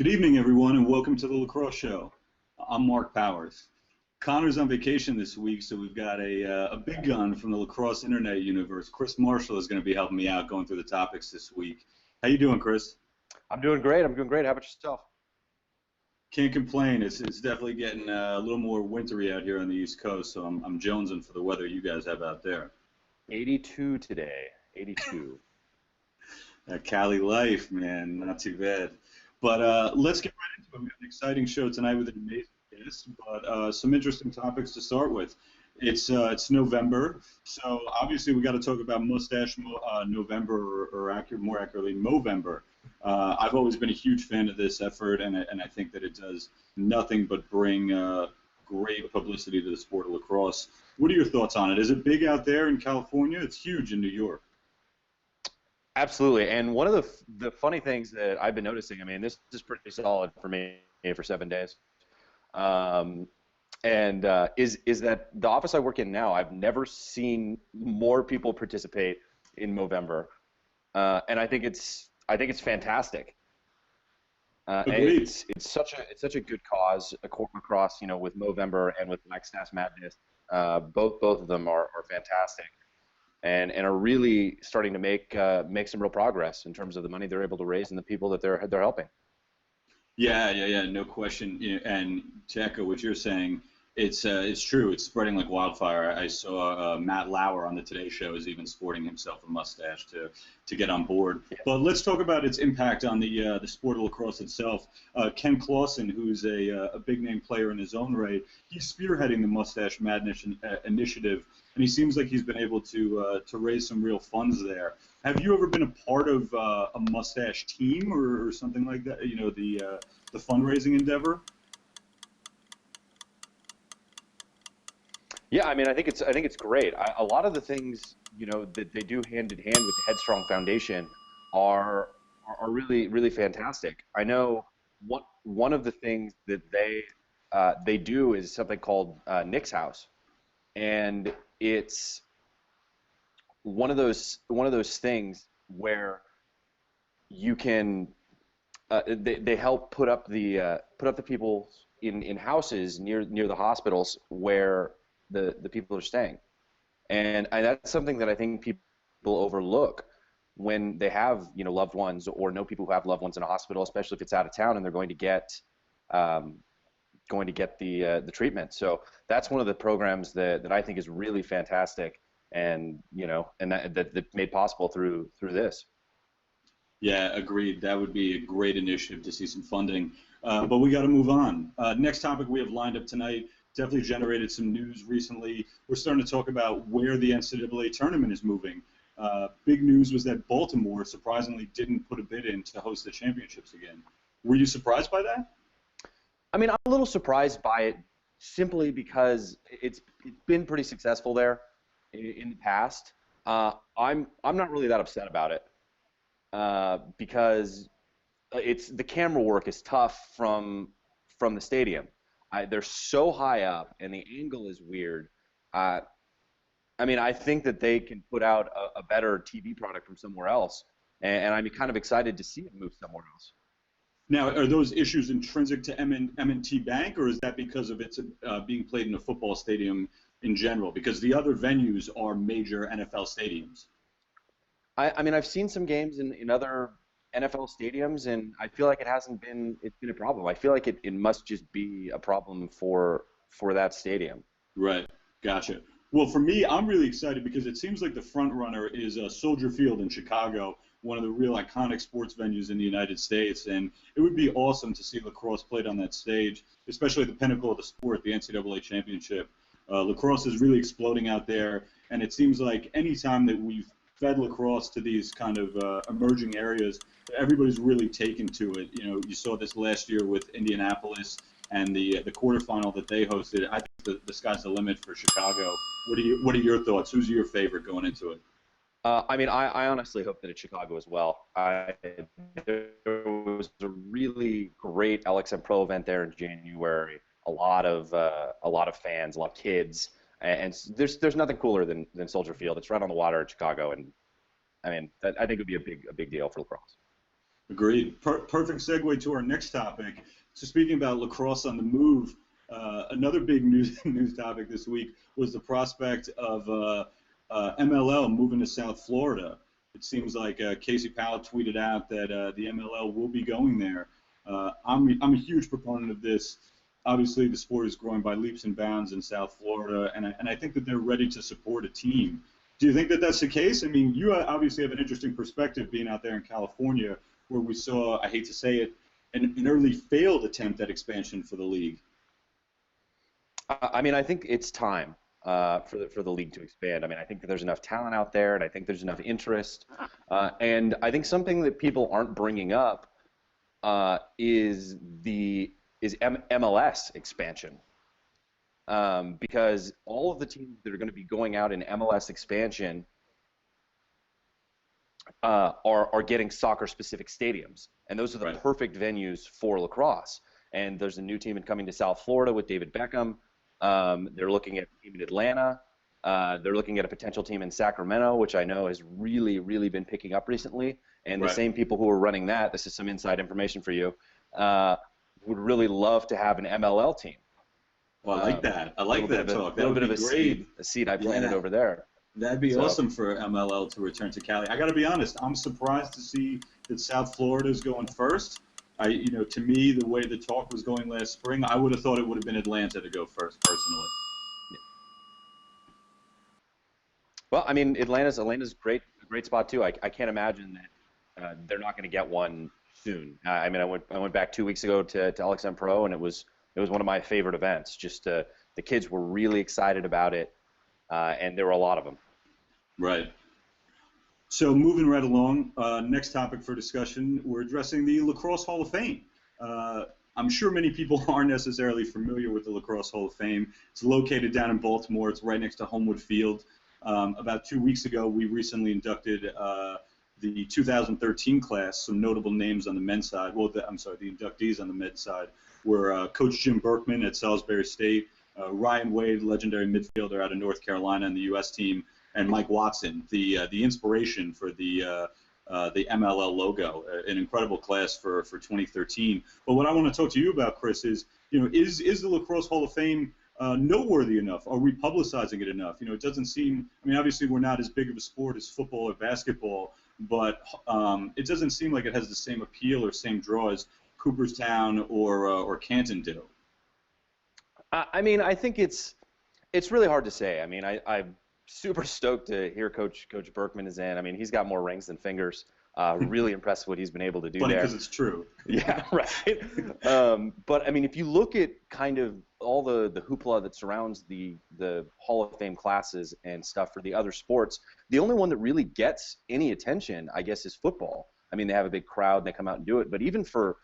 Good evening, everyone, and welcome to the Lacrosse Show. I'm Mark Powers. Connor's on vacation this week, so we've got a big gun from the lacrosse internet universe. Chris Marshall is going to be helping me out going through the topics this week. How you doing, Chris? I'm doing great. How about yourself? Can't complain. It's definitely getting a little more wintry out here on the East Coast, so I'm jonesing for the weather you guys have out there. 82 today. 82. That Cali life, man, not too bad. But let's get right into it. We've got an exciting show tonight with an amazing guest, but some interesting topics to start with. It's November, so obviously we got to talk about November, or more accurately, Movember. I've always been a huge fan of this effort, and I think that it does nothing but bring great publicity to the sport of lacrosse. What are your thoughts on it? Is it big out there in California? It's huge in New York. Absolutely. And one of the funny things that I've been noticing, I mean, this is pretty solid for me for 7 days, is that the office I work in now, I've never seen more people participate in Movember, and I think it's fantastic. And it's such a good cause across, with Movember and with Lacrosse Madness. Both of them are fantastic. And are really starting to make some real progress in terms of the money they're able to raise and the people that they're helping. Yeah, no question. And to echo what you're saying, it's true. It's spreading like wildfire. I saw Matt Lauer on the Today Show is even sporting himself a mustache to get on board. Yeah. But let's talk about its impact on the sport of lacrosse itself. Ken Clausen, who's a big name player in his own right, he's spearheading the Mustache Madness initiative, and he seems like he's been able to raise some real funds there. Have you ever been a part of a mustache team or something like that? The fundraising endeavor. Yeah, I mean, I think it's great. A lot of the things that they do hand in hand with the Headstrong Foundation are really fantastic. I know one of the things that they do is something called Nick's House, and it's one of those things where you can they help put up the people in houses near the hospitals where the people are staying, and that's something that I think people overlook when they have loved ones or know people who have loved ones in a hospital, especially if it's out of town and they're going to get the treatment. So that's one of the programs that I think is really fantastic, and that made possible through this. Yeah, agreed. That would be a great initiative to see some funding. But we got to move on. Next topic we have lined up tonight definitely generated some news recently. We're starting to talk about where the NCAA tournament is moving. Big news was that Baltimore surprisingly didn't put a bid in to host the championships again. Were you surprised by that? I mean, I'm a little surprised by it simply because it's been pretty successful there in the past. I'm not really that upset about it because the camera work is tough from the stadium. They're so high up, and the angle is weird. I mean, I think that they can put out a better TV product from somewhere else, and I'm kind of excited to see it move somewhere else. Now, are those issues intrinsic to M&T Bank, or is that because of its being played in a football stadium in general? Because the other venues are major NFL stadiums. I mean, I've seen some games in other NFL stadiums, and I feel like it's been a problem. I feel like it must just be a problem for that stadium. Right. Gotcha. Well, for me, I'm really excited because it seems like the front runner is Soldier Field in Chicago, one of the real iconic sports venues in the United States, and it would be awesome to see lacrosse played on that stage, especially at the pinnacle of the sport, the NCAA championship. Lacrosse is really exploding out there, and it seems like any time that we've fed lacrosse to these kind of emerging areas, everybody's really taken to it. You saw this last year with Indianapolis and the quarterfinal that they hosted. I think the sky's the limit for Chicago. What are your thoughts? Who's your favorite going into it? I mean, I honestly hope that it's Chicago as well. There was a really great LXM Pro event there in January. A lot of fans, a lot of kids, and there's nothing cooler than Soldier Field. It's right on the water in Chicago, and I mean, I think it would be a big deal for lacrosse. Agreed. Perfect segue to our next topic. So speaking about lacrosse on the move, another big news topic this week was the prospect of MLL moving to South Florida. It seems like Casey Powell tweeted out that the MLL will be going there. I'm a huge proponent of this. Obviously, the sport is growing by leaps and bounds in South Florida, and I think that they're ready to support a team. Do you think that that's the case? I mean, you obviously have an interesting perspective being out there in California, where we saw, I hate to say it, an early failed attempt at expansion for the league. I mean, I think it's time for the league to expand. I mean, I think that there's enough talent out there, and I think there's enough interest. And I think something that people aren't bringing up is MLS expansion. Because all of the teams that are going to be going out in MLS expansion are getting soccer-specific stadiums, and those are the perfect venues for lacrosse. And there's a new team coming to South Florida with David Beckham. They're looking at a team in Atlanta. They're looking at a potential team in Sacramento, which I know has really, really been picking up recently. And the same people who are running that, this is some inside information for you, would really love to have an MLL team. Well, I like that. I like that talk. A little bit of a seed I planted over there. That'd be awesome for MLL to return to Cali. I got to be honest. I'm surprised to see that South Florida is going first. To me, the way the talk was going last spring, I would have thought it would have been Atlanta to go first, personally. Well, I mean, Atlanta's a great spot too. I can't imagine that they're not going to get one soon. I mean, I went back 2 weeks ago to LXM Pro, and it was one of my favorite events. Just the kids were really excited about it, and there were a lot of them. Right. So moving right along, next topic for discussion, we're addressing the Lacrosse Hall of Fame. I'm sure many people aren't necessarily familiar with the Lacrosse Hall of Fame. It's located down in Baltimore. It's right next to Homewood Field. About 2 weeks ago, we recently inducted the 2013 class. Some notable names on the men's side. Well, the inductees on the men's side were Coach Jim Berkman at Salisbury State, Ryan Wade, legendary midfielder out of North Carolina and the U.S. team, and Mike Watson, the inspiration for the MLL logo. An incredible class for 2013. But what I want to talk to you about, Chris, is the Lacrosse Hall of Fame noteworthy enough? Are we publicizing it enough? It doesn't seem. I mean, obviously we're not as big of a sport as football or basketball, but it doesn't seem like it has the same appeal or same draw as Cooperstown or Canton do. I mean, I think it's really hard to say. I mean, I'm super stoked to hear Coach Berkman is in. I mean, he's got more rings than fingers. Really impressed with what he's been able to do Funny there. Because it's true. Yeah, right. But I mean, if you look at kind of all the hoopla that surrounds the Hall of Fame classes and stuff for the other sports, the only one that really gets any attention, I guess, is football. I mean, they have a big crowd and they come out and do it. But even for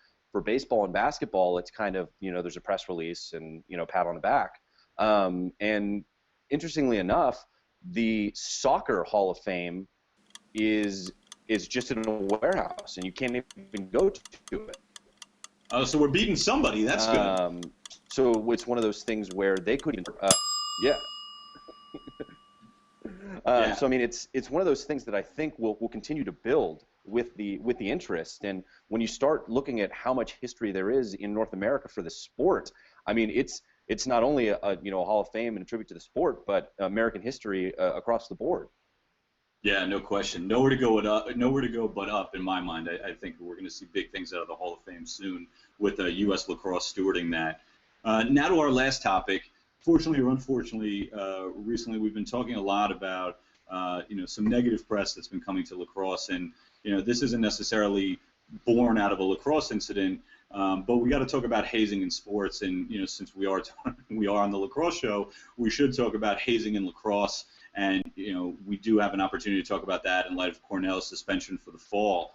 baseball and basketball, it's kind of, there's a press release and, pat on the back. And interestingly enough, the Soccer Hall of Fame is just in a warehouse, and you can't even go to it. Oh, so we're beating somebody. That's good. So it's one of those things where they couldn't. Yeah. So I mean, it's one of those things that I think will continue to build with the interest. And when you start looking at how much history there is in North America for the sport, I mean, it's not only a Hall of Fame and a tribute to the sport, but American history across the board. Yeah, no question. Nowhere to go but up in my mind. I think we're going to see big things out of the Hall of Fame soon with U.S. Lacrosse stewarding that. Now to our last topic. Fortunately or unfortunately, recently we've been talking a lot about some negative press that's been coming to lacrosse, and this isn't necessarily born out of a lacrosse incident, but we got to talk about hazing in sports, and since we are on the lacrosse show, we should talk about hazing in lacrosse. And, we do have an opportunity to talk about that in light of Cornell's suspension for the fall.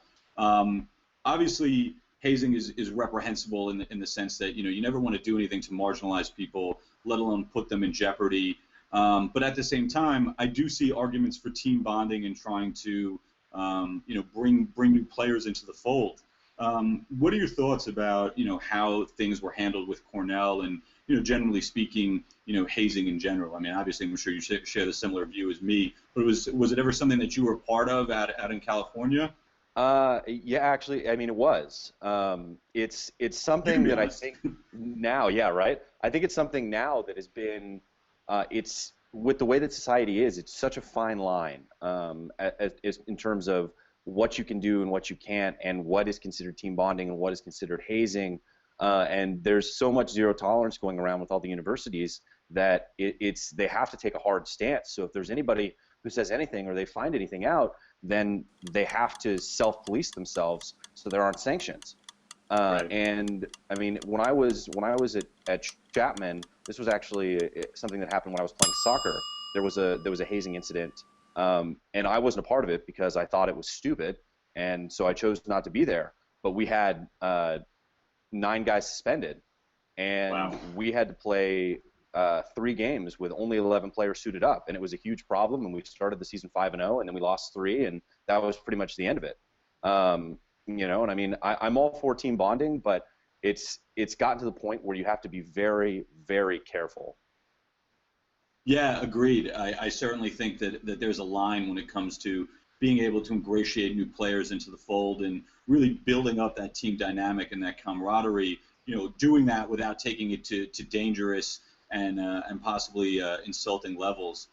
Obviously, hazing is reprehensible in the sense that, you never want to do anything to marginalize people, let alone put them in jeopardy. But at the same time, I do see arguments for team bonding and trying to, bring new players into the fold. What are your thoughts about, how things were handled with Cornell and, generally speaking, hazing in general? I mean, obviously, I'm sure you share the similar view as me, but was it ever something that you were a part of out in California? Yeah, actually, I mean, it was. It's You can something be that I honest. think now, yeah, right. I think it's something now that has been, it's with the way that society is, it's such a fine line, in terms of what you can do and what you can't, and what is considered team bonding and what is considered hazing. And there's so much zero tolerance going around with all the universities that it's they have to take a hard stance. So if there's anybody who says anything or they find anything out, then they have to self-police themselves so there aren't sanctions. Right. And I mean, when I was at Chapman, this was actually something that happened when I was playing soccer. There was a hazing incident, and I wasn't a part of it because I thought it was stupid, and so I chose not to be there. But we had 9 guys suspended, and Wow. we had to play 3 games with only 11 players suited up, and it was a huge problem. And we started the season 5-0, and then we lost 3, and that was pretty much the end of it. And I mean, I'm all for team bonding, but it's gotten to the point where you have to be very, very careful. Yeah, agreed. I certainly think that there's a line when it comes to being able to ingratiate new players into the fold and really building up that team dynamic and that camaraderie. Doing that without taking it to dangerous and possibly insulting levels.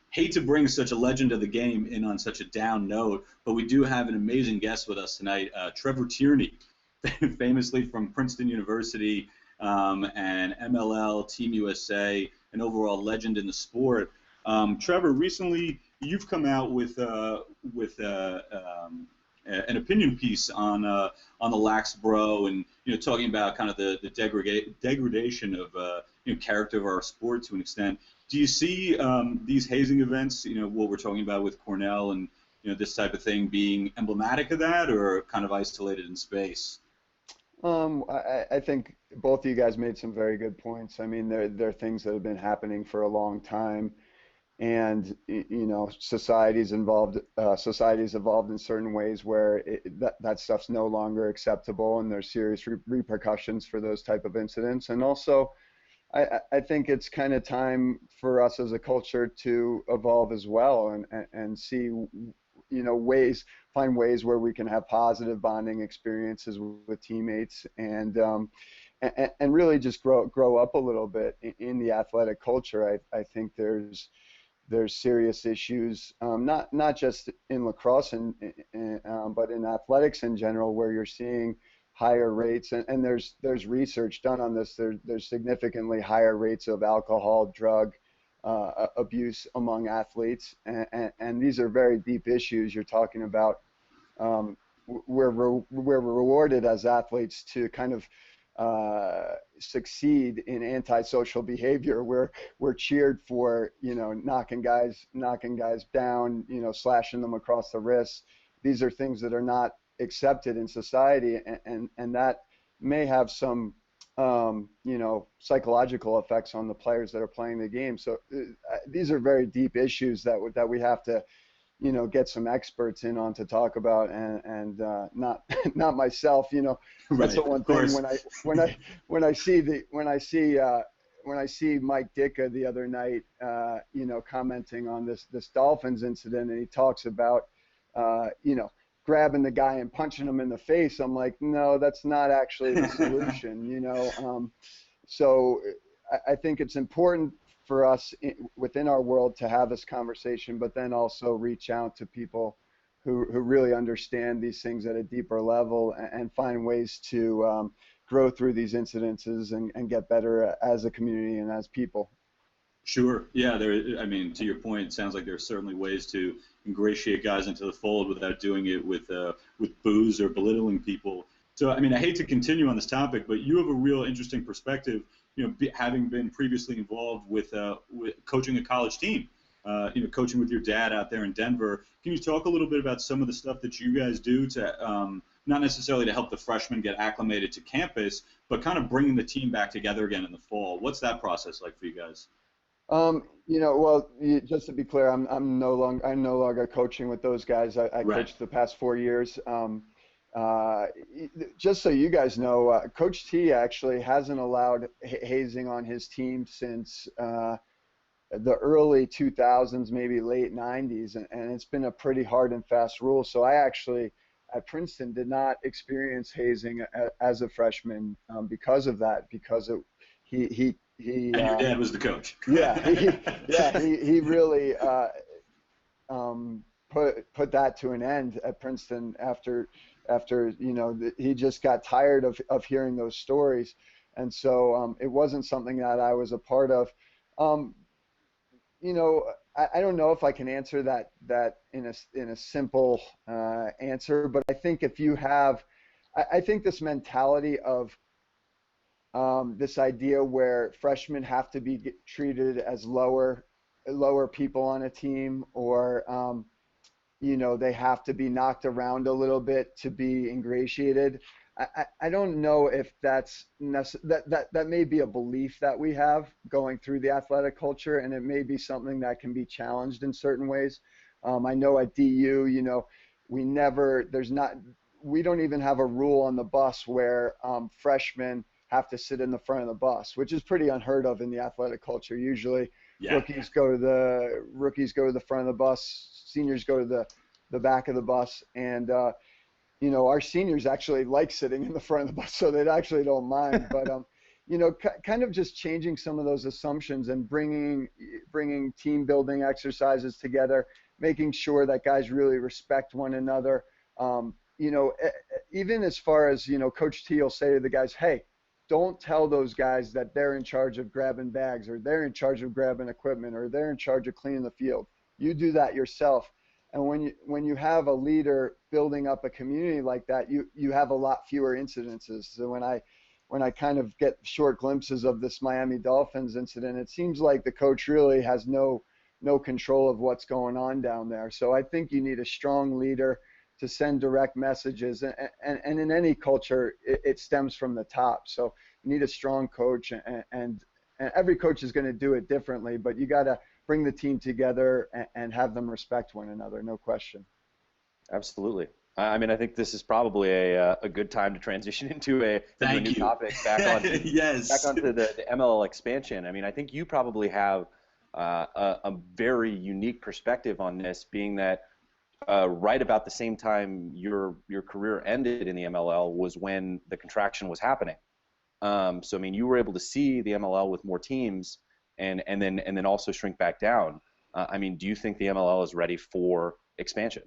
Hate to bring such a legend of the game in on such a down note, but we do have an amazing guest with us tonight, Trevor Tierney, famously from Princeton University and MLL, Team USA, an overall legend in the sport. Trevor, recently you've come out with an opinion piece on the lax bro, and talking about kind of the degradation of character of our sport to an extent. Do you see these hazing events, what we're talking about with Cornell and this type of thing, being emblematic of that, or kind of isolated in space? I think both of you guys made some very good points. I mean, there are things that have been happening for a long time, and society's evolved in certain ways where that stuff's no longer acceptable, and there's serious repercussions for those type of incidents. And also, I think it's kind of time for us as a culture to evolve as well, and see find ways where we can have positive bonding experiences with teammates, and really just grow up a little bit in the athletic culture. I think there's serious issues, not just in lacrosse but in athletics in general, where you're seeing higher rates, and there's research done on this. There's significantly higher rates of alcohol, drug abuse among athletes, and these are very deep issues. You're talking about we're rewarded as athletes to kind of succeed in antisocial behavior. We're cheered for knocking guys down, slashing them across the wrists. These are things that are not accepted in society, and that may have some psychological effects on the players that are playing the game. So these are very deep issues that we have to get some experts in on to talk about, and not not myself. That's the Right, one of thing course. when I see Mike Ditka the other night, commenting on this Dolphins incident, and he talks about grabbing the guy and punching him in the face. I'm like, no, that's not actually the solution. So I think it's important for us within our world to have this conversation, but then also reach out to people who really understand these things at a deeper level, and find ways to grow through these incidences and get better as a community and as people. Sure. Yeah. I mean, to your point, it sounds like there are certainly ways to ingratiate guys into the fold without doing it with booze or belittling people. So, I mean, I hate to continue on this topic, but you have a real interesting perspective. Having been previously involved with coaching a college team. Coaching with your dad out there in Denver. Can you talk a little bit about some of the stuff that you guys do to not necessarily to help the freshmen get acclimated to campus, but kind of bringing the team back together again in the fall? What's that process like for you guys? Well, just to be clear, I'm no longer coaching with those guys. I Right. coached the past 4 years. Just so you guys know, Coach T actually hasn't allowed hazing on his team since the early 2000s, maybe late 90s, and it's been a pretty hard and fast rule. So I actually at Princeton did not experience hazing as a freshman because of that, because he And your dad was the coach. he really put that to an end at Princeton after he just got tired of hearing those stories, and so it wasn't something that I was a part of. I don't know if I can answer that in a simple answer, but I think if you have, I think this mentality of this idea where freshmen have to be treated as lower people on a team, or they have to be knocked around a little bit to be ingratiated. I don't know if that may be a belief that we have going through the athletic culture, and it may be something that can be challenged in certain ways. I know at DU, we don't even have a rule on the bus where freshmen have to sit in the front of the bus, which is pretty unheard of in the athletic culture. Usually, rookies go to the front of the bus, seniors go to the back of the bus, and our seniors actually like sitting in the front of the bus, so they actually don't mind. But kind of just changing some of those assumptions and bringing team building exercises together, making sure that guys really respect one another. Even as far as Coach T will say to the guys, hey, don't tell those guys that they're in charge of grabbing bags, or they're in charge of grabbing equipment, or they're in charge of cleaning the field. You do that yourself. And when you have a leader building up a community like that, you have a lot fewer incidences. So when I kind of get short glimpses of this Miami Dolphins incident, it seems like the coach really has no control of what's going on down there. So I think you need a strong leader to send direct messages. And in any culture, it stems from the top. So you need a strong coach, and every coach is going to do it differently, but you got to bring the team together and have them respect one another, no question. Absolutely. I mean, I think this is probably a good time to transition into a new topic, back onto the MLL expansion. I mean, I think you probably have a very unique perspective on this, being that right about the same time your career ended in the MLL was when the contraction was happening. So I mean, you were able to see the MLL with more teams, and then also shrink back down. I mean, do you think the MLL is ready for expansion?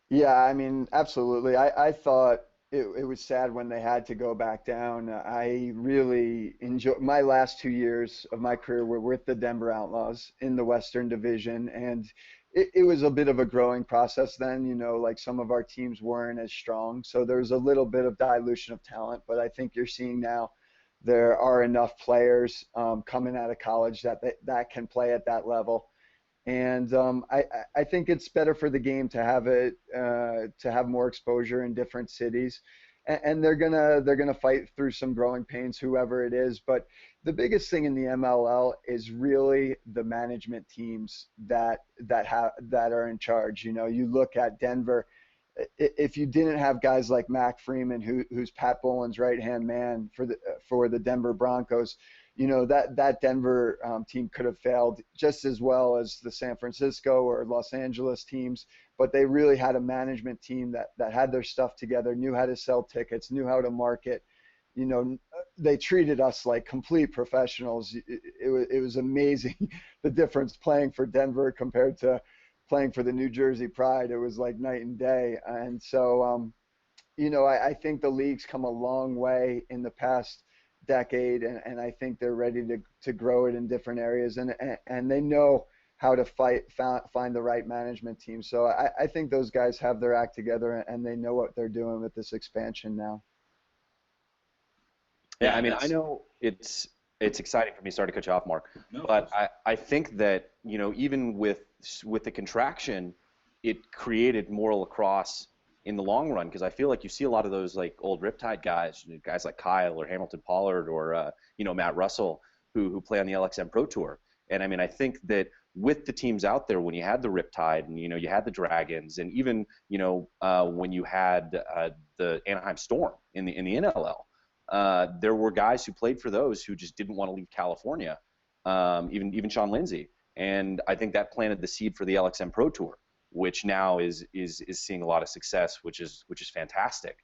Yeah, I mean, absolutely. I thought it was sad when they had to go back down. I really enjoyed my last 2 years of my career were with the Denver Outlaws in the Western Division, and it was a bit of a growing process then. Like some of our teams weren't as strong, so there was a little bit of dilution of talent. But I think you're seeing now there are enough players coming out of college that can play at that level. And I think it's better for the game to have more exposure in different cities, and they're gonna fight through some growing pains, whoever it is. But the biggest thing in the MLL is really the management teams that are in charge. You look at Denver. If you didn't have guys like Mac Freeman, who's Pat Bowen's right-hand man for the Denver Broncos, that Denver team could have failed just as well as the San Francisco or Los Angeles teams. But they really had a management team that had their stuff together, knew how to sell tickets, knew how to market. They treated us like complete professionals. It was amazing the difference playing for Denver compared to playing for the New Jersey Pride. It was like night and day. And so, I think the league's come a long way in the past decade, and I think they're ready to grow it in different areas, and they know how to find the right management team. So I think those guys have their act together, and they know what they're doing with this expansion now. Yeah, I mean, I know it's exciting for me. Sorry to cut you off, Mark, but I think that even with the contraction, it created more lacrosse in the long run, because I feel like you see a lot of those like old Riptide guys like Kyle or Hamilton Pollard or Matt Russell who play on the LXM Pro Tour. And I mean, I think that with the teams out there, when you had the Riptide and you had the Dragons, and even when you had the Anaheim Storm in the NLL, there were guys who played for those who just didn't want to leave California, even Sean Lindsay. And I think that planted the seed for the LXM Pro Tour. which now is seeing a lot of success, which is fantastic.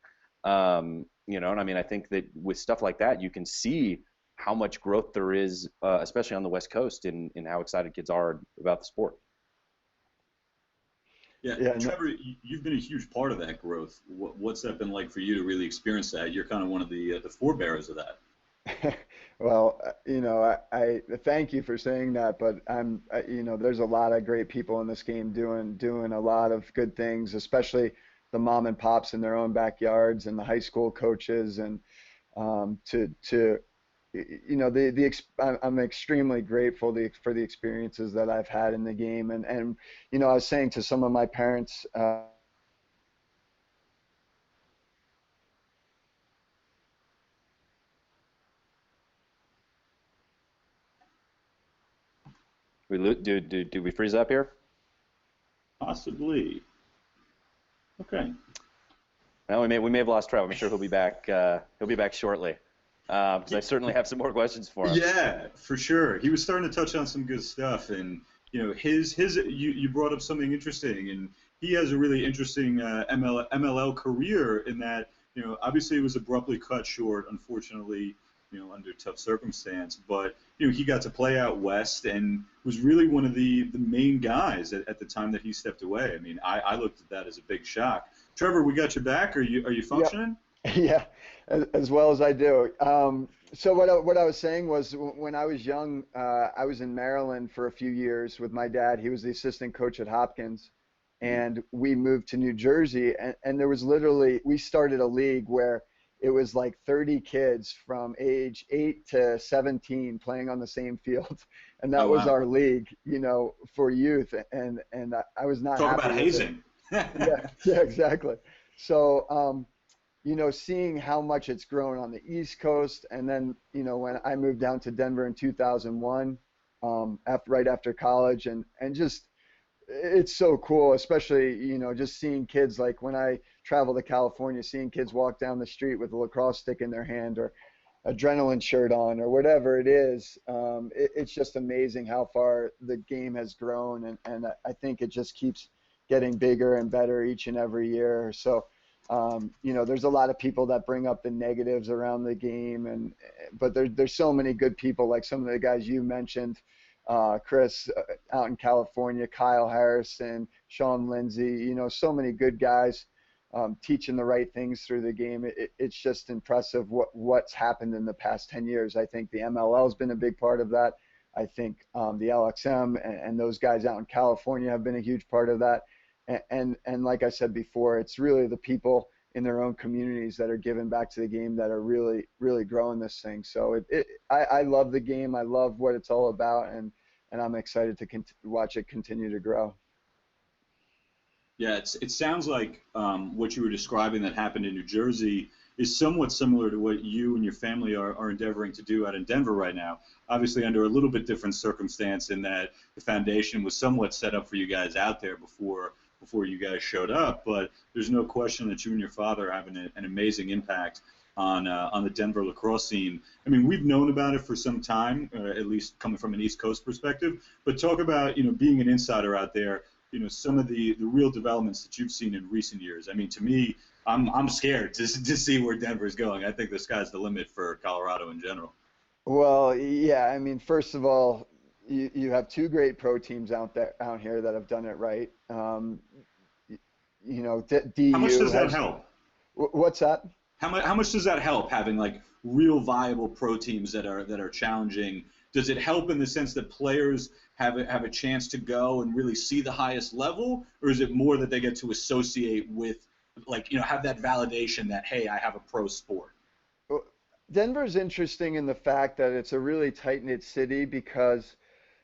You know, and I mean, I think that with stuff like that, you can see how much growth there is, especially on the West Coast, in how excited kids are about the sport. Yeah, Trevor, you've been a huge part of that growth. What's that been like for you to really experience that? You're kind of one of the forebearers of that. Well, you know, I thank you for saying that, but you know, there's a lot of great people in this game doing a lot of good things, especially the mom and pops in their own backyards and the high school coaches, and to you know, I'm extremely grateful for the experiences that I've had in the game, and you know, I was saying to some of my parents. Do we freeze up here? Possibly. Okay. Well, we may have lost Trevor. I'm sure he'll be back. He'll be back shortly. Because I certainly have some more questions for him. Yeah, for sure. He was starting to touch on some good stuff, and you know, you brought up something interesting, and he has a really interesting MLL career in that, you know, obviously it was abruptly cut short, unfortunately, you know, under tough circumstance, but you know, he got to play out west and was really one of the main guys at the time that he stepped away. I mean, I looked at that as a big shock. Trevor, we got you back. Are you functioning? Yeah, as well as I do. So what I was saying was, when I was young, I was in Maryland for a few years with my dad. He was the assistant coach at Hopkins, and we moved to New Jersey, and there was literally, we started a league where it was like 30 kids from age 8 to 17 playing on the same field, and that was our league, you know, for youth, and I was not Talk happy about with hazing. yeah, exactly. So you know, seeing how much it's grown on the East Coast, and then, you know, when I moved down to Denver in 2001, right after college, and just, it's so cool, especially, you know, just seeing kids, like when I travel to California, seeing kids walk down the street with a lacrosse stick in their hand or adrenaline shirt on or whatever it is. It's just amazing how far the game has grown, and I think it just keeps getting bigger and better each and every year. So, you know, there's a lot of people that bring up the negatives around the game, but there's so many good people, like some of the guys you mentioned, Chris out in California, Kyle Harrison, Sean Lindsay, you know, so many good guys teaching the right things through the game. It's just impressive what's happened in the past 10 years. I think the MLL has been a big part of that. I think the LXM and those guys out in California have been a huge part of that. And like I said before, it's really the people in their own communities that are giving back to the game that are really, really growing this thing. So I love the game. I love what it's all about, and I'm excited to watch it continue to grow. Yeah, it sounds like what you were describing that happened in New Jersey is somewhat similar to what you and your family are endeavoring to do out in Denver right now. Obviously under a little bit different circumstance, in that the foundation was somewhat set up for you guys out there before you guys showed up, but there's no question that you and your father are having an amazing impact on the Denver lacrosse scene. I mean, we've known about it for some time, at least coming from an East Coast perspective, but talk about, you know, being an insider out there, you know, some of the real developments that you've seen in recent years. I mean, to me, I'm scared to see where Denver's going. I think the sky's the limit for Colorado in general. Well, yeah, I mean, first of all, you have two great pro teams out here that have done it right. You know, DU. How much does that help? What's that? How much does that help, having like real viable pro teams that are challenging? Does it help in the sense that players have a chance to go and really see the highest level, or is it more that they get to associate with, like, you know, have that validation that, hey, I have a pro sport? Denver's interesting in the fact that it's a really tight-knit city, because,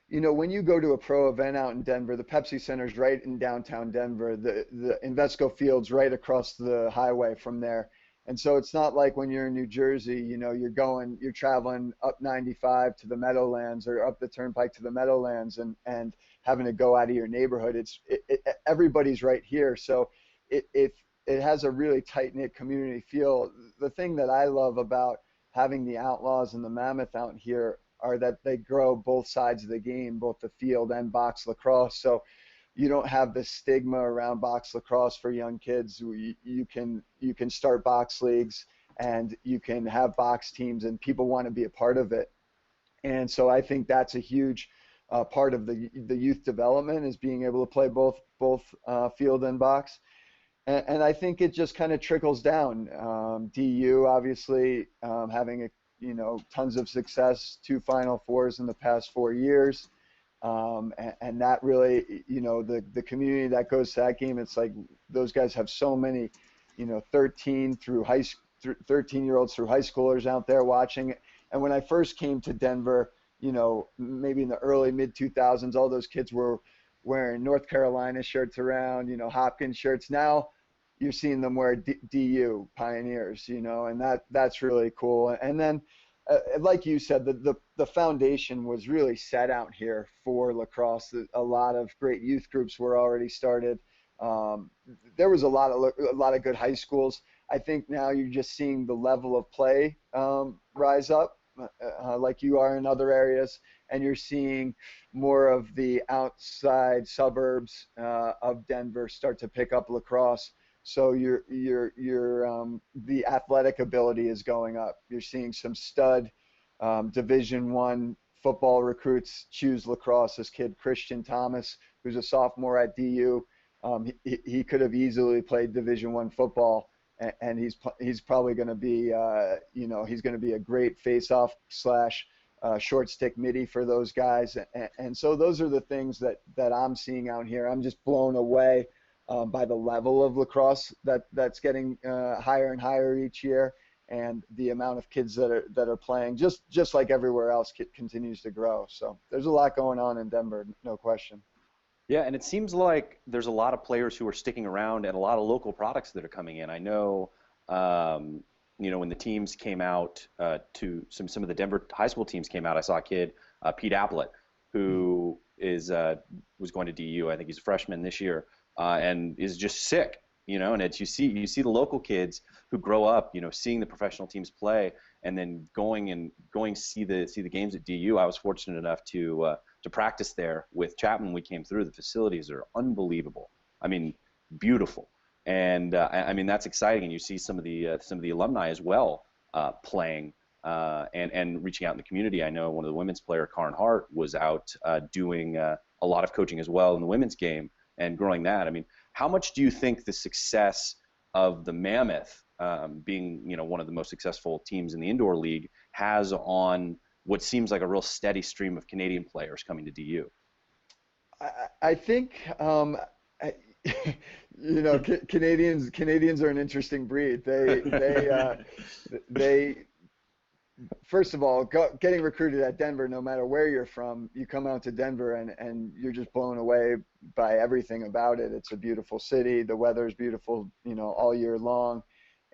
you know, when you go to a pro event out in Denver, the Pepsi Center's right in downtown Denver. The Invesco Field's right across the highway from there. And so it's not like when you're in New Jersey, you know, you're traveling up 95 to the Meadowlands, or up the Turnpike to the Meadowlands, and having to go out of your neighborhood. Everybody's right here. So it has a really tight-knit community feel. The thing that I love about having the Outlaws and the Mammoth out here are that they grow both sides of the game, both the field and box lacrosse. So you don't have the stigma around box lacrosse for young kids. You can start box leagues, and you can have box teams, and people want to be a part of it. And so I think that's a huge part of the youth development, is being able to play both field and box. And I think it just kind of trickles down. DU obviously having tons of success, 2 Final Fours in the past 4 years, and that really, the community that goes to that game, it's like those guys have so many 13-year-olds through high schoolers out there watching. And when I first came to Denver, maybe in the early mid-2000s, all those kids were wearing North Carolina shirts around, Hopkins shirts. Now you're seeing them wear DU Pioneers, and that's really cool. And then, like you said, the foundation was really set out here for lacrosse. A lot of great youth groups were already started. There was a lot of good high schools. I think now you're just seeing the level of play rise up, like you are in other areas, and you're seeing more of the outside suburbs of Denver start to pick up lacrosse. So the athletic ability is going up. You're seeing some stud Division I football recruits choose lacrosse. This kid Christian Thomas, who's a sophomore at DU, he could have easily played Division I football, and he's probably going to be he's going to be a great face-off / short stick midi for those guys. And so those are the things that I'm seeing out here. I'm just blown away by the level of lacrosse that's getting higher and higher each year, and the amount of kids that are playing, just like everywhere else, continues to grow. So there's a lot going on in Denver, no question. Yeah, and it seems like there's a lot of players who are sticking around, and a lot of local products that are coming in. I know, when the teams came out, to some of the Denver high school teams came out, I saw a kid, Pete Applett, who was going to DU. I think he's a freshman this year, and is just sick. And it's, you see the local kids who grow up, seeing the professional teams play, and then going see the games at DU. I was fortunate enough to practice there with Chapman when we came through. The facilities are unbelievable. I mean, beautiful, and I mean, that's exciting. And you see some of the alumni as well playing and reaching out in the community. I know one of the women's player, Karin Hart, was out doing a lot of coaching as well in the women's game and growing that. I mean, how much do you think the success of the Mammoth, being one of the most successful teams in the indoor league, has on what seems like a real steady stream of Canadian players coming to DU? I think Canadians are an interesting breed. They first of all, getting recruited at Denver, no matter where you're from, you come out to Denver and you're just blown away by everything about it. It's a beautiful city. The weather is beautiful, all year long,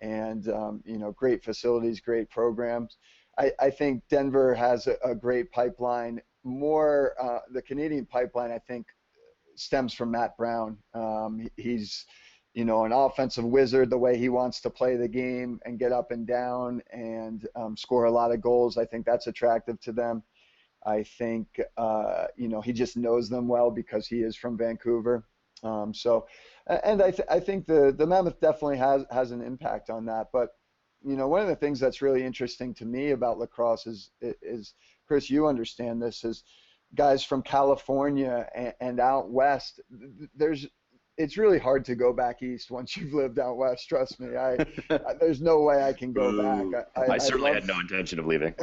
and great facilities, great programs. I think Denver has a great pipeline. The Canadian pipeline, I think, stems from Matt Brown. He's an offensive wizard, the way he wants to play the game and get up and down and score a lot of goals. I think that's attractive to them. I think, he just knows them well because he is from Vancouver. I think the Mammoth definitely has an impact on that. But, one of the things that's really interesting to me about lacrosse is Chris, you understand this, is guys from California and out west, it's really hard to go back east once you've lived out west. Trust me. There's no way I can go back. I certainly had no intention of leaving.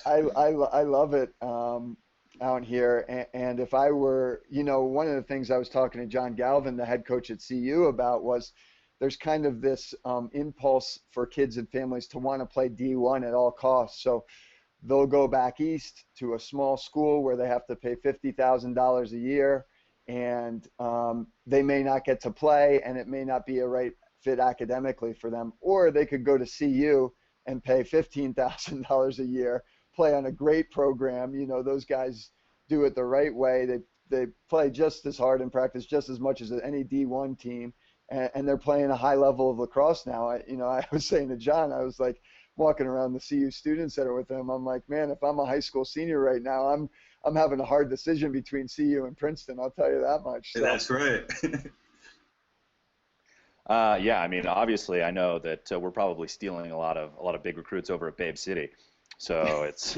I love it out here. And if I were, one of the things I was talking to John Galvin, the head coach at CU, about was there's kind of this impulse for kids and families to want to play D1 at all costs. So they'll go back east to a small school where they have to pay $50,000 a year. And they may not get to play, and it may not be a right fit academically for them. Or they could go to CU and pay $15,000 a year, play on a great program. Those guys do it the right way. They play just as hard and practice just as much as any D1 team, and they're playing a high level of lacrosse now. I was saying to John, I was like walking around the CU Student Center with them. I'm like, man, if I'm a high school senior right now, I'm having a hard decision between CU and Princeton. I'll tell you that much. So. That's right. Yeah, I mean, obviously, I know that we're probably stealing a lot of big recruits over at Babe City, so it's.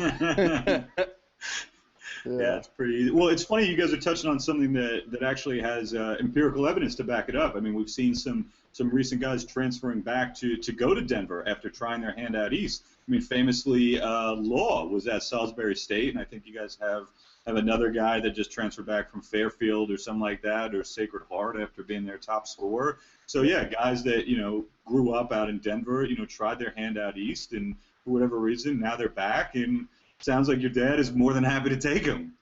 Yeah, it's pretty easy. Well, it's funny you guys are touching on something that actually has empirical evidence to back it up. I mean, we've seen some recent guys transferring back to go to Denver after trying their hand out east. I mean, famously, Law was at Salisbury State, and I think you guys have another guy that just transferred back from Fairfield or something like that, or Sacred Heart after being their top scorer. So yeah, guys that grew up out in Denver, tried their hand out east, and for whatever reason now they're back, and sounds like your dad is more than happy to take them.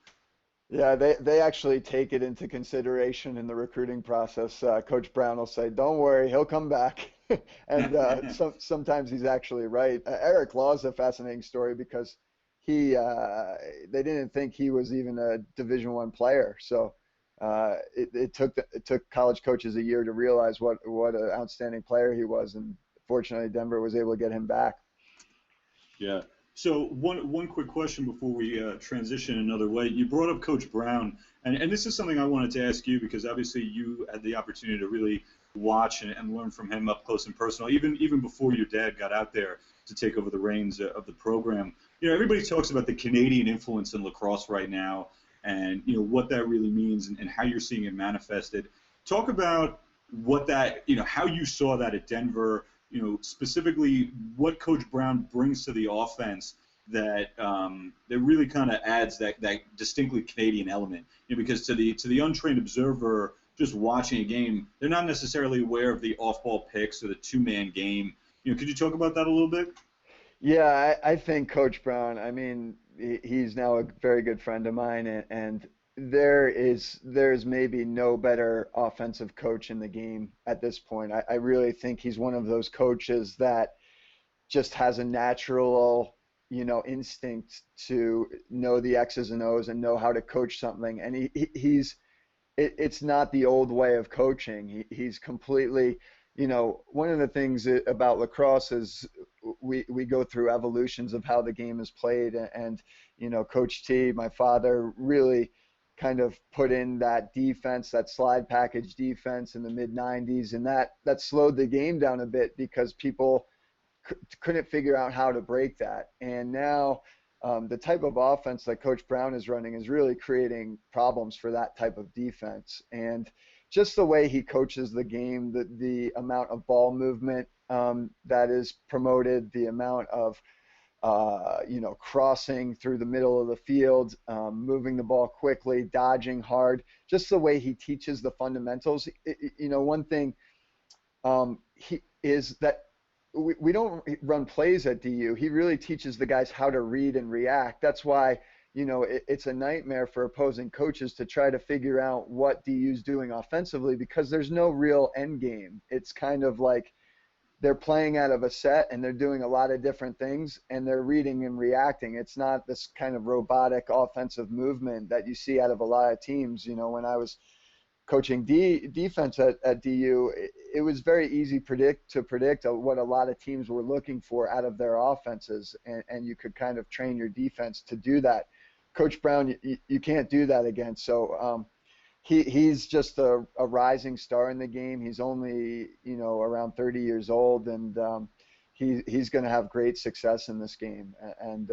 Yeah, they actually take it into consideration in the recruiting process. Coach Brown will say, "Don't worry, he'll come back," and sometimes he's actually right. Eric Law is a fascinating story because they didn't think he was even a Division I player, so it took college coaches a year to realize what an outstanding player he was, and fortunately Denver was able to get him back. Yeah. So one quick question before we transition another way. You brought up Coach Brown, and this is something I wanted to ask you because obviously you had the opportunity to really watch and learn from him up close and personal, even before your dad got out there to take over the reins of the program. Everybody talks about the Canadian influence in lacrosse right now, and what that really means and how you're seeing it manifested. Talk about what that, how you saw that at Denver. Specifically what Coach Brown brings to the offense that really kind of adds that distinctly Canadian element. Because to the untrained observer just watching a game, they're not necessarily aware of the off-ball picks or the two-man game. Could you talk about that a little bit? Yeah, I think Coach Brown, I mean, he's now a very good friend of mine, and there's maybe no better offensive coach in the game at this point. I really think he's one of those coaches that just has a natural, instinct to know the X's and O's and know how to coach something. And it's not the old way of coaching. He's completely, one of the things about lacrosse is we go through evolutions of how the game is played, and Coach T, my father, really kind of put in that defense, that slide package defense in the mid-90s, and that slowed the game down a bit because people couldn't figure out how to break that. And now the type of offense that Coach Brown is running is really creating problems for that type of defense. And just the way he coaches the game, the amount of ball movement that is promoted, the amount of crossing through the middle of the field, moving the ball quickly, dodging hard, just the way he teaches the fundamentals. One thing is that we don't run plays at DU. He really teaches the guys how to read and react. That's why, it's a nightmare for opposing coaches to try to figure out what DU's doing offensively because there's no real end game. It's kind of like they're playing out of a set and they're doing a lot of different things and they're reading and reacting. It's not this kind of robotic offensive movement that you see out of a lot of teams. When I was coaching defense at DU, it was very easy to predict what a lot of teams were looking for out of their offenses, and you could kind of train your defense to do that. Coach Brown, you can't do that again. So he's just a rising star in the game. He's only around 30 years old, and he's going to have great success in this game. And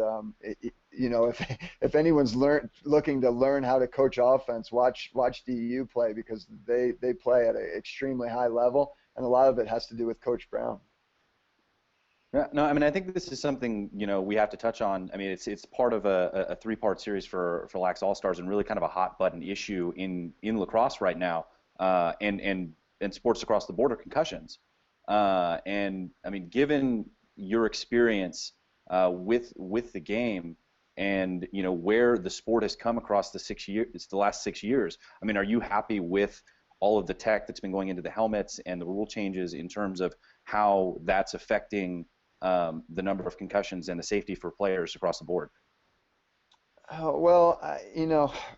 if anyone's looking to learn how to coach offense, watch DU play because they play at an extremely high level, and a lot of it has to do with Coach Brown. No, I mean, I think this is something, we have to touch on. I mean, it's part of a three-part series for Lax All-Stars and really kind of a hot-button issue in lacrosse right now and sports across the board are concussions. And, I mean, given your experience with the game and, where the sport has come across the last 6 years, I mean, are you happy with all of the tech that's been going into the helmets and the rule changes in terms of how that's affecting the number of concussions and the safety for players across the board? Well,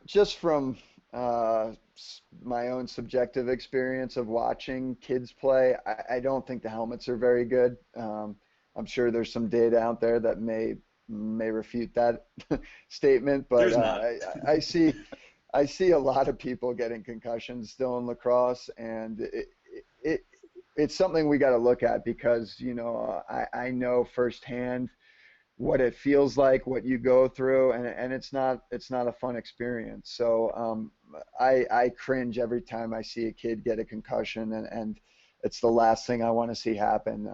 just from my own subjective experience of watching kids play, I don't think the helmets are very good. I'm sure there's some data out there that may may refute that statement, but There's not. I see a lot of people getting concussions still in lacrosse, and it's something we got to look at because, you know, I know firsthand what it feels like, what you go through, and it's not a fun experience. So I cringe every time I see a kid get a concussion, and it's the last thing I want to see happen.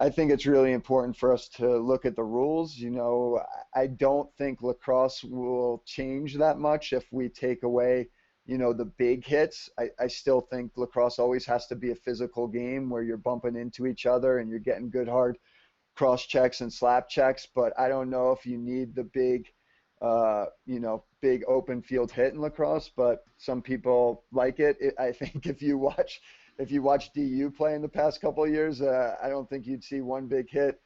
I think it's really important for us to look at the rules. You know, I don't think lacrosse will change that much if we take away, you know, the big hits. I still think lacrosse always has to be a physical game where you're bumping into each other and you're getting good hard cross checks and slap checks, but I don't know if you need the big, you know, big open field hit in lacrosse, but some people like it. I think if you watch DU play in the past couple of years, I don't think you'd see one big hit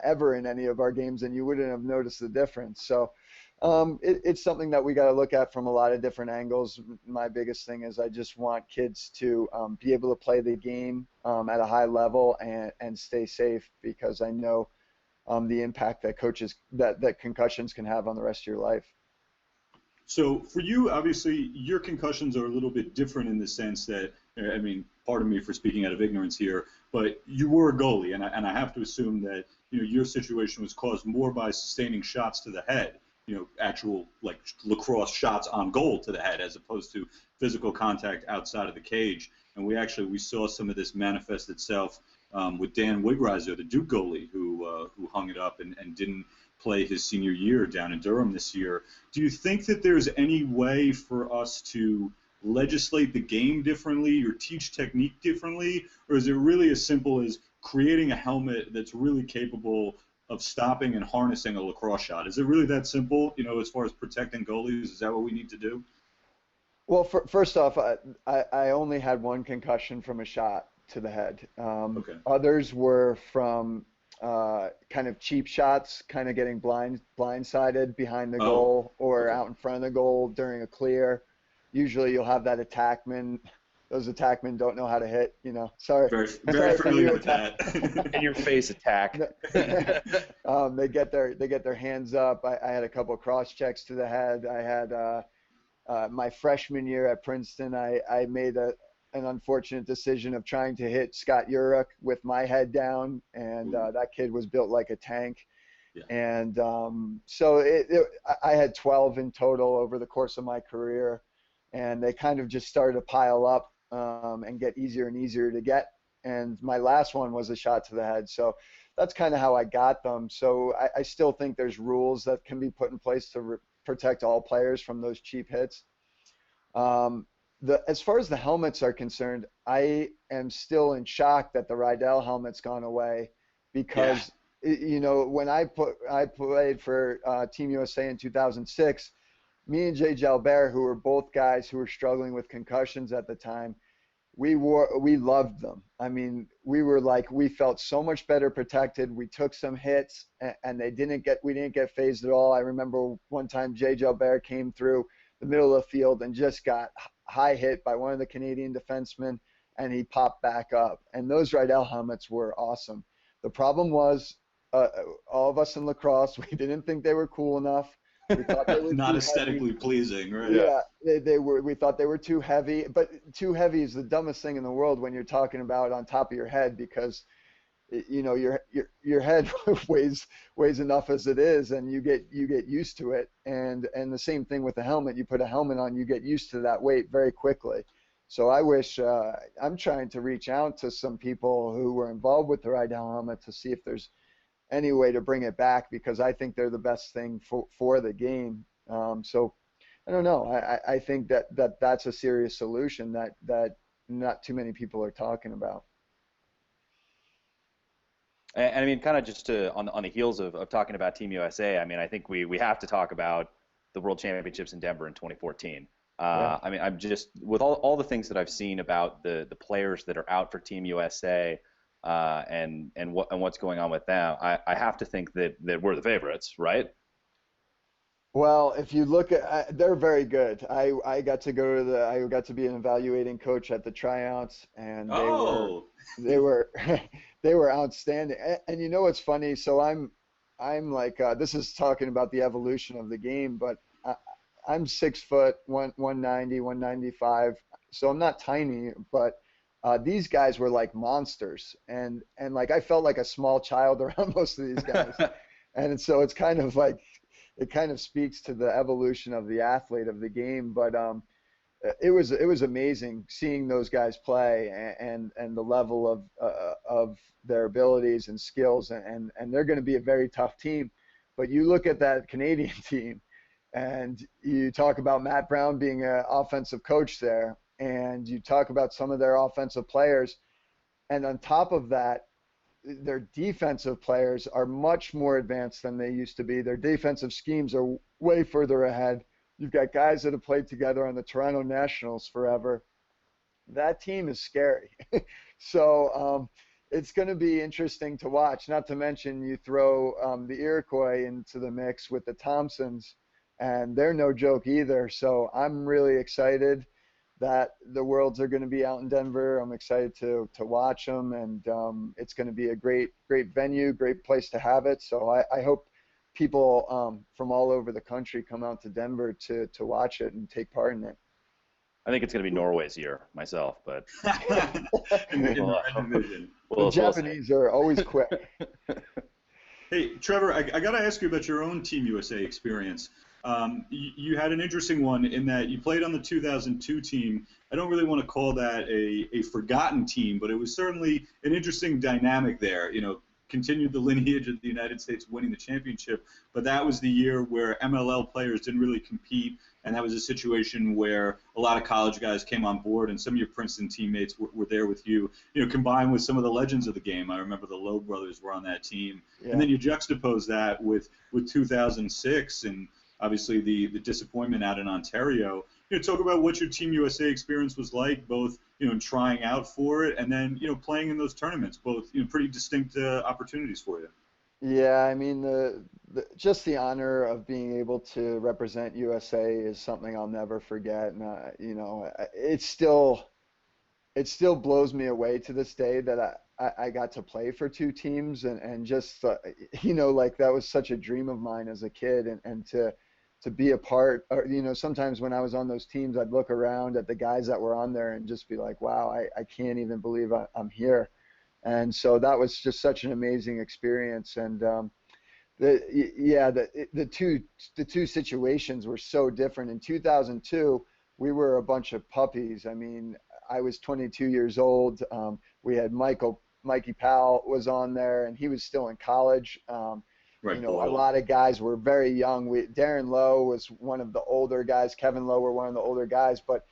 ever in any of our games, and you wouldn't have noticed the difference. So it's something that we got to look at from a lot of different angles. My biggest thing is I just want kids to be able to play the game at a high level and stay safe, because I know the impact that that concussions can have on the rest of your life. So for you, obviously, your concussions are a little bit different in the sense that, I mean, pardon me for speaking out of ignorance here, but you were a goalie, and I have to assume that, you know, your situation was caused more by sustaining shots to the head, you know, actual like lacrosse shots on goal to the head, as opposed to physical contact outside of the cage. And we saw some of this manifest itself with Dan Wigreiser, the Duke goalie, who hung it up and didn't play his senior year down in Durham this year. Do you think that there's any way for us to legislate the game differently or teach technique differently, or is it really as simple as creating a helmet that's really capable of stopping and harnessing a lacrosse shot? Is it really that simple, you know, as far as protecting goalies? Is that what we need to do? Well, first off, I only had one concussion from a shot to the head. Okay. Others were from kind of cheap shots, kind of getting blindsided behind the goal or out in front of the goal during a clear. Usually you'll have that attackman. Those attackmen don't know how to hit, you know. Sorry. Very familiar with that. In your face attack. They get their hands up. I had a couple of cross checks to the head. I had my freshman year at Princeton, I made an unfortunate decision of trying to hit Scott Urich with my head down, and that kid was built like a tank. Yeah. And so I had 12 in total over the course of my career, and they kind of just started to pile up and get easier and easier to get. And my last one was a shot to the head. So that's kind of how I got them. So I still think there's rules that can be put in place to protect all players from those cheap hits. As far as the helmets are concerned, I am still in shock that the Rydell helmet's gone away, because you know, when I played for Team USA in 2006, me and Jay Jalbert, who were both guys who were struggling with concussions at the time, we loved them. I mean, we felt so much better protected. We took some hits, and we didn't get phased at all. I remember one time Jay Jalbert came through the middle of the field and just got high hit by one of the Canadian defensemen, and he popped back up. And those Rydell helmets were awesome. The problem was, all of us in lacrosse, we didn't think they were cool enough. We thought they were not aesthetically pleasing, right? Yeah, they were. We thought they were too heavy, but too heavy is the dumbest thing in the world when you're talking about on top of your head, because you know your head weighs enough as it is, and you get used to it. And the same thing with the helmet. You put a helmet on, you get used to that weight very quickly. So I wish I'm trying to reach out to some people who were involved with the Rydell helmet to see if there's any way to bring it back, because I think they're the best thing for the game. So I don't know. I think that's a serious solution that not too many people are talking about. And I mean, kind of just on the heels of talking about Team USA, I mean, I think we have to talk about the World Championships in Denver in 2014. I mean, I'm just, with all the things that I've seen about the players that are out for Team USA, and what's going on with them, I have to think that we're the favorites, right? Well, if you look at, they're very good. I got to be an evaluating coach at the tryouts, and they were outstanding. And you know what's funny? So I'm I'm like this is talking about the evolution of the game, but I'm 6 foot, 190, 195, so I'm not tiny, but these guys were like monsters, and like I felt like a small child around most of these guys, and so it's kind of like it kind of speaks to the evolution of the athlete of the game, but it was amazing seeing those guys play and the level of their abilities and skills, and they're going to be a very tough team. But you look at that Canadian team, and you talk about Matt Brown being an offensive coach there, and you talk about some of their offensive players, and on top of that, their defensive players are much more advanced than they used to be. Their defensive schemes are way further ahead. You've got guys that have played together on the Toronto Nationals forever. That team is scary. So it's going to be interesting to watch. Not to mention you throw the Iroquois into the mix with the Thompsons, and they're no joke either. So I'm really excited that the Worlds are going to be out in Denver. I'm excited to watch them, and it's going to be a great venue, great place to have it. So I hope people from all over the country come out to Denver to watch it and take part in it. I think it's going to be Norway's year myself, but the Japanese are always quick. Hey, Trevor, I got to ask you about your own Team USA experience. You had an interesting one in that you played on the 2002 team. I don't really want to call that a forgotten team, but it was certainly an interesting dynamic there. You know, continued the lineage of the United States winning the championship, but that was the year where MLL players didn't really compete, and that was a situation where a lot of college guys came on board, and some of your Princeton teammates were there with you, you know, combined with some of the legends of the game. I remember the Lowe brothers were on that team. Yeah. And then you juxtapose that with 2006 and obviously the disappointment out in Ontario. You know, talk about what your Team USA experience was like, both, you know, trying out for it and then, you know, playing in those tournaments, both, you know, pretty distinct opportunities for you. Yeah, I mean, just the honor of being able to represent USA is something I'll never forget. And, you know, it still blows me away to this day that I got to play for two teams and just, you know, like that was such a dream of mine as a kid, and to be a part, or, you know, sometimes when I was on those teams, I'd look around at the guys that were on there and just be like, wow, I can't even believe I'm here. And so that was just such an amazing experience. And the two situations were so different. In 2002, we were a bunch of puppies. I mean, I was 22 years old. We had Mikey Powell was on there, and he was still in college. Right, you know, a lot of guys were very young. Darren Lowe was one of the older guys. Kevin Lowe were one of the older guys, but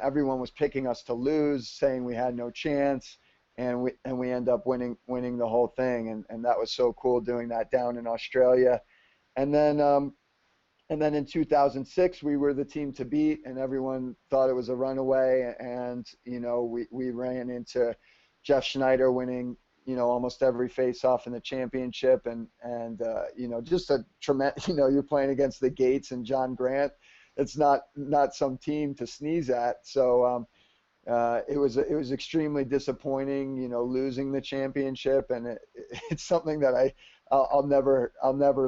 everyone was picking us to lose, saying we had no chance, and we end up winning the whole thing, and that was so cool doing that down in Australia. And then in 2006 we were the team to beat, and everyone thought it was a runaway, and you know, we ran into Jeff Schneider winning, you know, almost every face-off in the championship, and you know, just a tremendous, you know, you're playing against the Gates and John Grant. It's not some team to sneeze at. So it was extremely disappointing, you know, losing the championship, and it's something that I'll never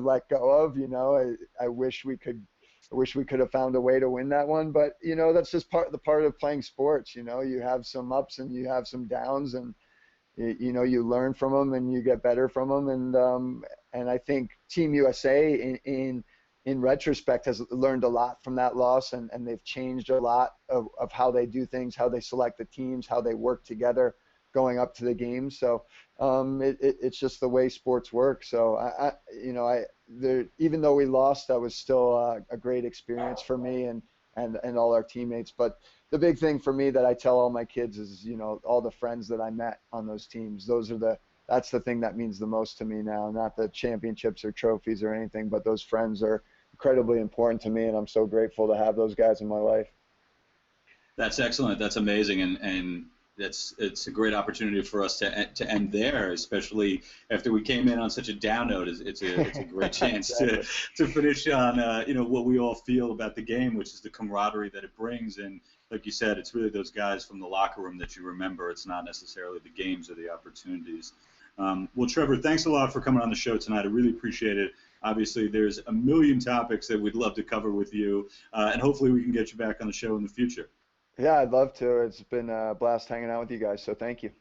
let go of. You know, I wish we could have found a way to win that one, but you know, that's just part of playing sports. You know, you have some ups and you have some downs, and you know, you learn from them and you get better from them, and I think Team USA in retrospect has learned a lot from that loss, and they've changed a lot of how they do things, how they select the teams, how they work together going up to the games. So it's just the way sports work. So even though we lost, that was still a great experience for me and all our teammates. But the big thing for me that I tell all my kids is, you know, all the friends that I met on those teams. That's the thing that means the most to me now. Not the championships or trophies or anything, but those friends are incredibly important to me, and I'm so grateful to have those guys in my life. That's excellent. That's amazing, and it's a great opportunity for us to end there, especially after we came in on such a down note. It's a great chance to finish on you know, what we all feel about the game, which is the camaraderie that it brings. And like you said, it's really those guys from the locker room that you remember. It's not necessarily the games or the opportunities. Well, Trevor, thanks a lot for coming on the show tonight. I really appreciate it. Obviously, there's a million topics that we'd love to cover with you, and hopefully we can get you back on the show in the future. Yeah, I'd love to. It's been a blast hanging out with you guys, so thank you.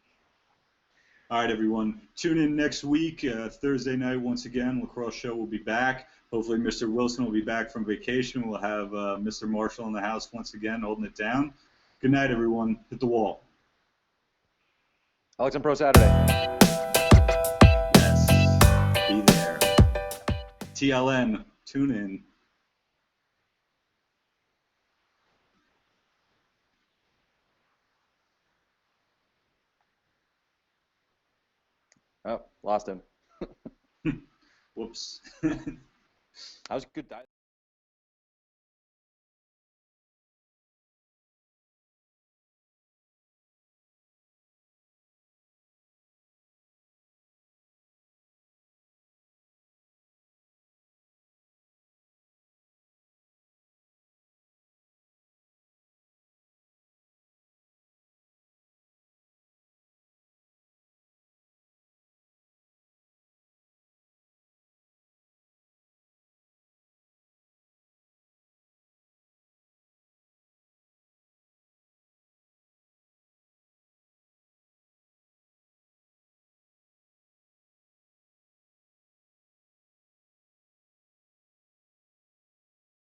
All right, everyone. Tune in next week, Thursday night, once again. Lacrosse Show will be back. Hopefully, Mr. Wilson will be back from vacation. We'll have Mr. Marshall in the house once again, holding it down. Good night, everyone. Hit the wall. Alex and Pro Saturday. Yes. Be there. TLN. Tune in. Oh, lost him. Whoops. That was good.